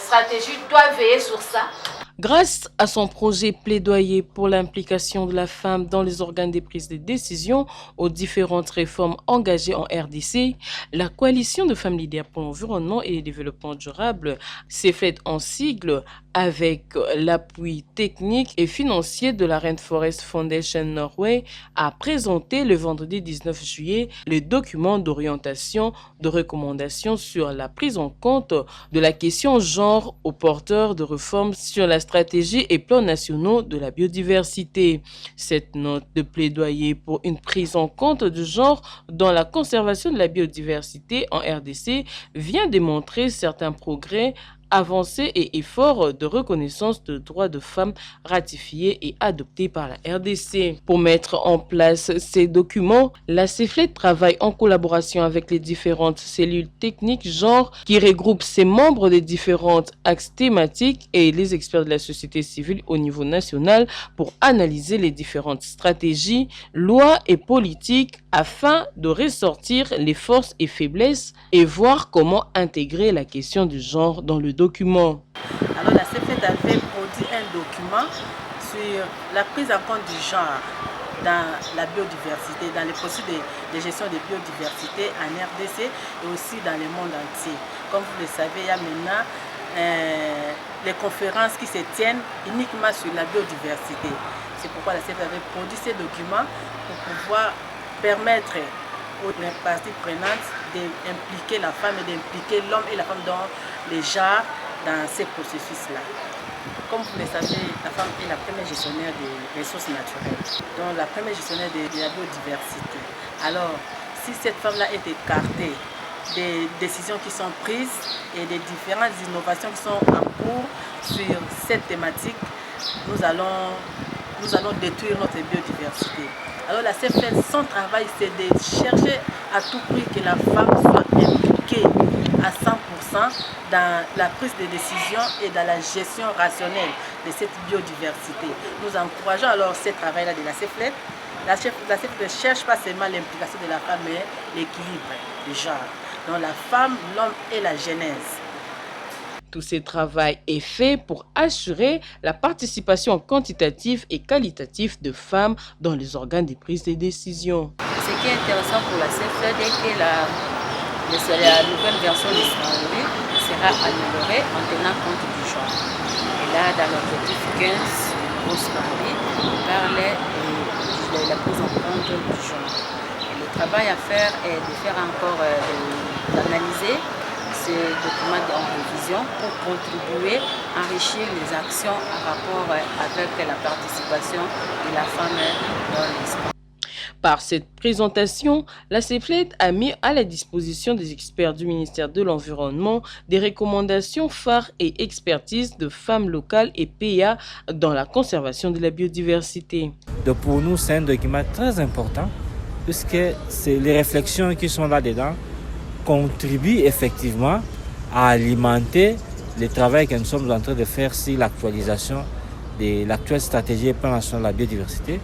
stratégie doit veiller sur ça. Grâce à son projet plaidoyer pour l'implication de la femme dans les organes de prise de décision aux différentes réformes engagées en RDC, la coalition de femmes leaders pour l'environnement et le développement durable, CEFLED en sigle, avec l'appui technique et financier de la Rainforest Foundation Norway, a présenté le vendredi 19 juillet le document d'orientation de recommandations sur la prise en compte de la question genre aux porteurs de réformes sur la stratégie et plans nationaux de la biodiversité. Cette note de plaidoyer pour une prise en compte du genre dans la conservation de la biodiversité en RDC vient démontrer certains progrès, avancées et efforts de reconnaissance de droits de femmes ratifiés et adoptés par la RDC. Pour mettre en place ces documents, la CEFLED travaille en collaboration avec les différentes cellules techniques genre qui regroupent ses membres des différentes axes thématiques et les experts de la société civile au niveau national pour analyser les différentes stratégies, lois et politiques afin de ressortir les forces et faiblesses et voir comment intégrer la question du genre dans le document. Alors la CEFLED avait produit un document sur la prise en compte du genre dans la biodiversité, dans les processus de gestion de biodiversité en RDC et aussi dans le monde entier. Comme vous le savez, il y a maintenant les conférences qui se tiennent uniquement sur la biodiversité. C'est pourquoi la CEFLED avait produit ces documents pour pouvoir permettre aux parties prenantes d'impliquer la femme et d'impliquer l'homme et la femme dans les genres dans ces processus-là. Comme vous le savez, la femme est la première gestionnaire des ressources naturelles, donc la première gestionnaire de la biodiversité. Alors, si cette femme-là est écartée des décisions qui sont prises et des différentes innovations qui sont en cours sur cette thématique, nous allons détruire notre biodiversité. Alors la CEFLED, son travail, c'est de chercher à tout prix que la femme soit impliquée à 100% dans la prise de décision et dans la gestion rationnelle de cette biodiversité. Nous encourageons alors ce travail-là de la CEFLED. La CEFLED ne cherche pas seulement l'implication de la femme, mais l'équilibre du genre. Donc la femme, l'homme et la genèse. Tout ce travail est fait pour assurer la participation quantitative et qualitative de femmes dans les organes de prise de décision. Ce qui est intéressant pour la CEFLED est que la nouvelle version de Smalley sera améliorée en tenant compte du genre. Et là, dans l'objectif 15 pour Smalley, on parlait de la prise en compte du genre. Et le travail à faire est de faire encore, d'analyser ces documents en révision pour contribuer, enrichir les actions en rapport avec la participation de la femme dans l'espace. Par cette présentation, la CEFLED a mis à la disposition des experts du ministère de l'Environnement des recommandations phares et expertises de femmes locales et PA dans la conservation de la biodiversité. Donc pour nous, c'est un document très important puisque les réflexions qui sont là-dedans contribuent effectivement à alimenter le travail que nous sommes en train de faire sur l'actualisation de l'actuelle stratégie et plan national de la biodiversité.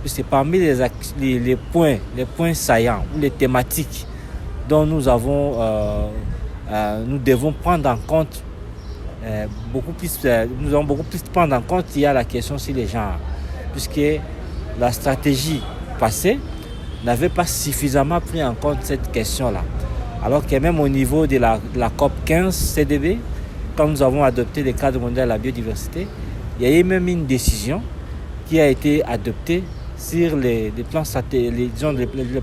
C'est parmi les points saillants ou les thématiques dont nous devons prendre en compte nous devons beaucoup plus prendre en compte. Il y a la question sur les genres, puisque la stratégie passée n'avait pas suffisamment pris en compte cette question-là. Alors que même au niveau de la COP 15 CDB, quand nous avons adopté le cadre mondial de la biodiversité, il y a eu même une décision qui a été adoptée sur les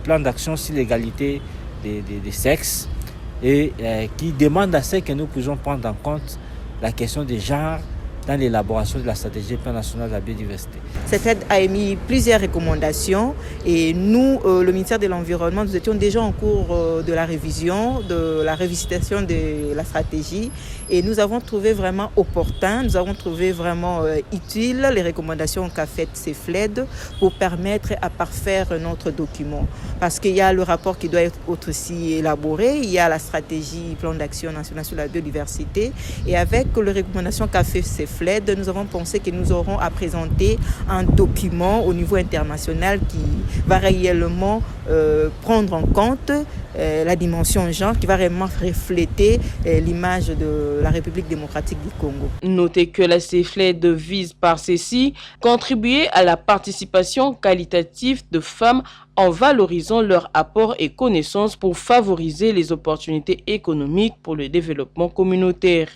plans d'action sur l'égalité des sexes et qui demande à ce que nous puissions prendre en compte la question des genres dans l'élaboration de la stratégie plan national de la biodiversité. CEFLED a émis plusieurs recommandations et nous, le ministère de l'Environnement, nous étions déjà en cours de la révision, de la révisitation de la stratégie et nous avons trouvé vraiment opportun, nous avons trouvé vraiment utile les recommandations qu'a faites CEFLED pour permettre à parfaire notre document. Parce qu'il y a le rapport qui doit être aussi élaboré, il y a la stratégie plan d'action national sur la biodiversité et avec les recommandations qu'a fait CEFLED, CFLED, nous avons pensé que nous aurons à présenter un document au niveau international qui va réellement prendre en compte la dimension genre, qui va réellement refléter l'image de la République démocratique du Congo. Notez que la CFLED vise par ceci contribuer à la participation qualitative de femmes en valorisant leur apport et connaissances pour favoriser les opportunités économiques pour le développement communautaire.